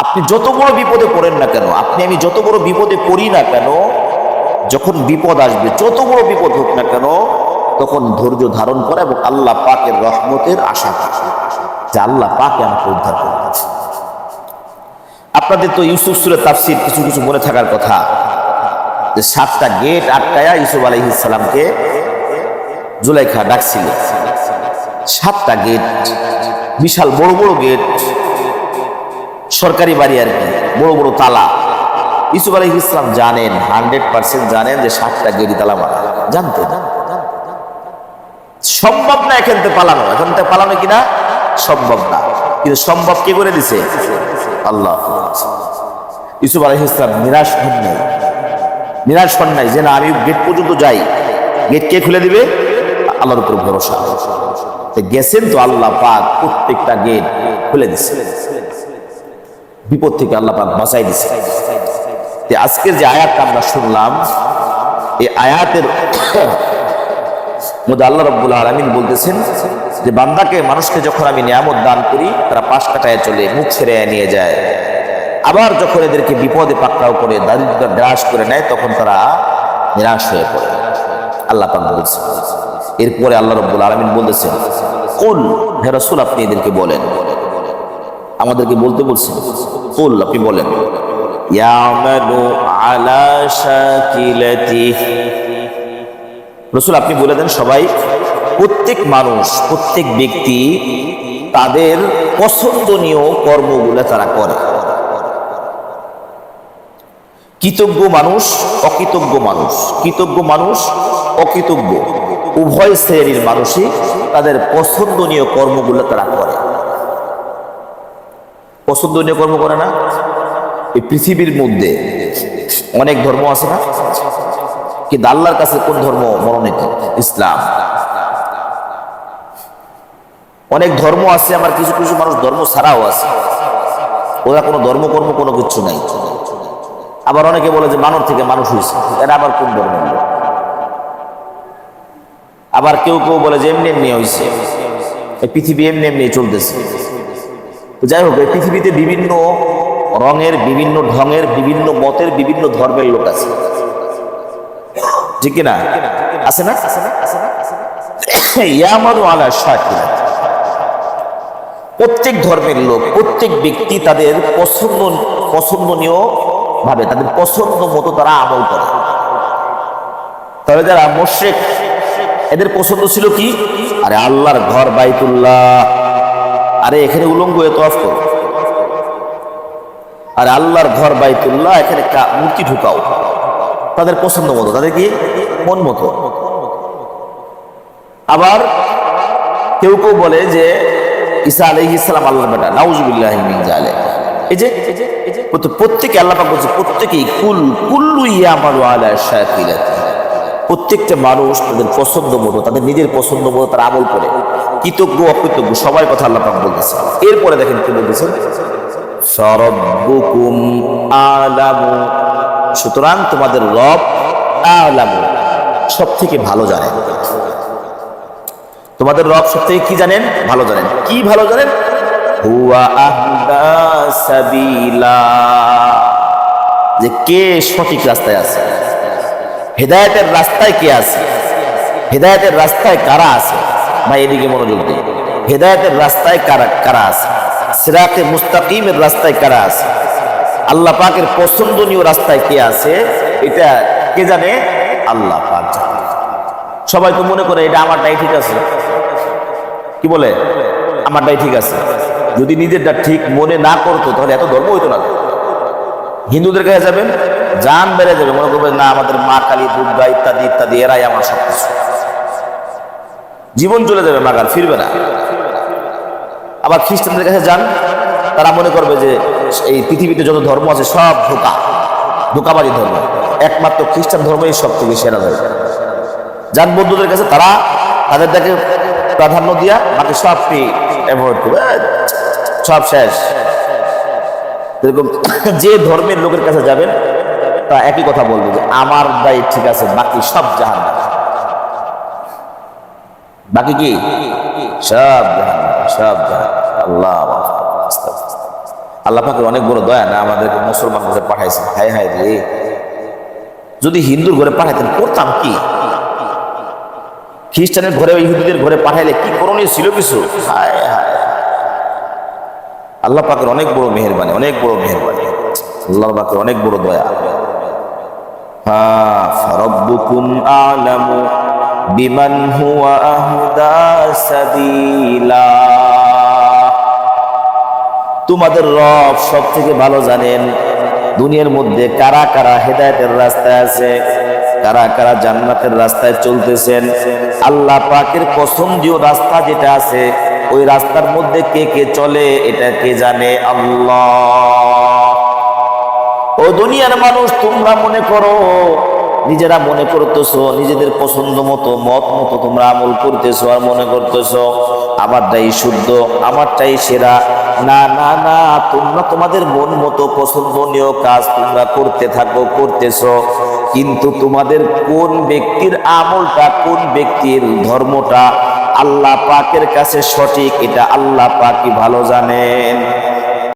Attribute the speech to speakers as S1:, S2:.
S1: আপনি যত বড় বিপদে পড়েন না কেন, আপনি আমি যত বড় বিপদে পড়ি না কেন, যখন বিপদ আসবে, যত বড় বিপদ হোক না কেন, তখন ধৈর্য ধারণ করা এবং আল্লাহ পাকের রহমতের আশা করা যে আল্লাহ পাকে আমাকে উদ্ধার করবে। আপনাদের তো ইউসুফ সূরার তাফসীর কিছু কিছু মনে থাকার কথা, যে 7টা গেট আটকায়া ইউসুফ আলাইহিস সালামকে জুলাইখা ডাকছিল। 7টা গেট, বিশাল বড় বড় গেট, সরকারি বাড়ি আর কি, বড় বড় তালা। ইউসুফ আলাইহিস সালাম জানেন, 100% জানেন যে 7টা গেটই তালা মারা। জানতেন সম্ভব না এখান থেকে পালানো, এখান থেকে পালানো কিনা সম্ভব না, কিন্তু সম্ভব কে করে দিছে? আল্লাহ। ইউসুফ আলাইহিস সালাম নিরাশ হন নাই, নিরাশ হন নাই যে না আমি গেট পর্যন্ত যাই, গেট কে খুলে দিবে? আল্লাহর উপর ভরসা। গেছেন তো আল্লাহ পাক প্রত্যেকটা গেট খুলে দিছে, বিপদ থেকে আল্লাহ পাক বাঁচাই দিছে। আজকের যে আয়াতটা আমরা শুনলাম, এই আয়াতের মধ্যে আল্লাহ রাব্বুল আলামিন বলতেছেন যে বান্দাকে, মানুষকে যখন আমি নিয়ামত দান করি, তারা পাশ কাটায় চলে, মুখ ছেড়ে নিয়ে যায়। আবার যখন এদেরকে বিপদে পাকড়াও করে, দারিদ্র গ্রাস করে নেয়, তখন তারা নিরাশ হয়ে পড়ে। আল্লাহ পাক বলছেন। এরপরে আল্লাহ রাব্বুল আলামিন বলতেছেন, কুল, হে রাসূল আপনি এদেরকে বলেন, আমাদেরকে বলতে বলছেন, কুল আপনি বলেন, ইয়ামালু আলা শাকিলাতিহি, রাসূল আপনি বলে দেন সবাই, প্রত্যেক মানুষ, প্রত্যেক ব্যক্তি তাদের পছন্দনীয় কর্মগুলো তারা করে। কৃতজ্ঞ মানুষ, অকৃতজ্ঞ মানুষ, কৃতজ্ঞ মানুষ, অকৃতজ্ঞ উভয় শ্রেণীর মানুষই তাদের পছন্দনীয় কর্মগুলো তারা করে। পছন্দনীয় কর্ম করে না? এই পৃথিবীর মধ্যে অনেক ধর্ম আছে না, কিন্তু আল্লাহর কাছে কোন ধর্ম মনোনীত? ইসলাম। অনেক ধর্ম আছে, আমার কিছু কিছু মানুষ ধর্ম ছাড়াও আছে, ওরা কোনো ধর্মকর্ম কোনো কিছু নাই। আবার অনেকে বলে যে মানব থেকে মানুষ হয়েছে, এরা আবার কোন ধর্ম? আবার কেউ কেউ বলে যে এমনি এমনি হয়েছে, এই পৃথিবী এমনি এমনি চলতেছে। যাই হোক, এই পৃথিবীতে বিভিন্ন রঙের, বিভিন্ন ঢঙের, বিভিন্ন মতের, বিভিন্ন ধর্মের লোক আছে, ঠিক কিনা? আছে না? ইয়ামালু আলা শাকিলাতিহি, প্রত্যেক ধর্মের লোক, প্রত্যেক ব্যক্তি তাদের পছন্দনীয় ভাবে, তাদের পছন্দ মতো তারা আমল করে। তবে যারা মুশরিক, এদের পছন্দ ছিল কি? আরে আল্লাহর ঘর বাইতুল্লাহ, আরে এখানে উলঙ্গ হয়ে তওয়াফ করো, আরে আল্লাহর ঘর বাইতুল্লাহ, এখানে মূর্তি ঢুকাও। তাদের পছন্দ মতো, তাদের কি মন মতো। আবার কেউ কেউ বলে যে ঈসা আলাইহিস সালাম আল্লাহর বেটা, নাউজুবিল্লাহি মিন যালিক। এই যে প্রত্যেকে, আল্লাহ পাক বলছে প্রত্যেকেই, কুল্লু ইয়ামালু আলা শাকিলাতিহি, প্রত্যেকটা মানুষ তাদের পছন্দ মতো, তাদের নিজের পছন্দ মতো তারা আমল করে। কৃতজ্ঞ অকৃতজ্ঞ সবাই কথা আল্লাহ পাক বলতেছে। এরপরে দেখেন কি বলতেছেন, সরব্বুকুম আলামু, সুতরাং তোমাদের রব আলামু, সব থেকে ভালো জানেন। তোমাদের রব সব থেকে কি জানেন? ভালো জানেন। কি ভালো জানেন? হুয়া আহদা সাবিলা, যে কে সঠিক রাস্তায় আছে, হেদায়েতের রাস্তায় কে আছে, হেদায়েতের রাস্তায় কারা আছে। ভাই এদিকে মনোযোগ দিন, হেদায়েতের রাস্তায় কারা আছে, সিরাতে মুস্তাকিমের রাস্তায় কারা আছে, আল্লাহ পাকের পছন্দনীয় রাস্তায় কে আছে, এটা কে জানে? আল্লাহ পাক জানে। সবাই তো মনে করে এটা আমারটাই ঠিক আছে, কি বলে? আমারটাই ঠিক আছে। যদি নিজেরটা ঠিক মনে না করতো তাহলে এত ধর্ম হইতো না। হিন্দুদের কাছে যাবেন, জান বেড়ে যাবে, মনে করবেন না আমাদের মা কালী, দুর্গা ইত্যাদি ইত্যাদি, এরাই আমার সবকিছু। জীবন চলে যাবে, মাগার ফিরবে না। আবার খ্রিস্টানদের কাছে যান, তারা মনে করবে যে এই পৃথিবীতে যত ধর্ম আছে সব ধোঁকাবাজি ধর্ম, একমাত্র খ্রিস্টান ধর্মই সব থেকে সেরা ধর্ম। যান বৌদ্ধদের কাছে, তারা তাদের দেখে প্রাধান্য দিয়া বাকি সবকে অ্যাভয়েড করবে, সব শেষ। এরকম যে ধর্মের লোকের কাছে যাবেন, তারা একই কথা বলবে যে আমার দায় ঠিক আছে, বাকি সব জাহান্নাম। বাকি কি? সব জাহান্নাম, সব জাহান্নাম। আল্লাহ আল্লাহ পাকের অনেক বড় দয়া না আমাদেরকে মুসলমান ঘরে পাঠাইছেন। হায় হায় রে, যদি হিন্দুর ঘরে পাঠাইতেন করতাম কি? খ্রিস্টানের ঘরে ইহুদিদের ঘরে পাঠাইলে কি করণীয় ছিল কিছু? হায় হায়, আল্লাহ পাকের অনেক বড় মেহেরবানি, অনেক বড় মেহেরবানি, আল্লাহ পাকের অনেক বড় দয়া। হ্যাঁ, ফারাব্বুকুম আ'লামু বিমান হুয়া আহদা সাবিলা, তোমাদের রব সব থেকে ভালো জানেন দুনিয়ার মধ্যে কারা কারা হেদায়েতের রাস্তায় আছে, কারা কারা জান্নাতের রাস্তায় চলতেছেন। আল্লাহ পাকের পছন্দীয় রাস্তা যেটা আছে ওই রাস্তার মধ্যে কে কে চলে এটা কে জানে? আল্লাহ। ও দুনিয়ার মানুষ, তোমরা মনে করো নিজেরা মনে করতেছো নিজেদের পছন্দ মতো মত মতো তোমরা আমল করতেছো আর মনে করতেছো আমারটাই শুদ্ধ, আমারটাই সেরা। না না না, তোমরা তোমাদের মন মতো পছন্দনীয় কাজ তোমরা করতে থাকো, করতেছো, কিন্তু তোমাদের কোন ব্যক্তির আমলটা, কোন ব্যক্তির ধর্মটা আল্লাহ পাকের কাছে সঠিক এটা আল্লাহ পাকই ভালো জানেন।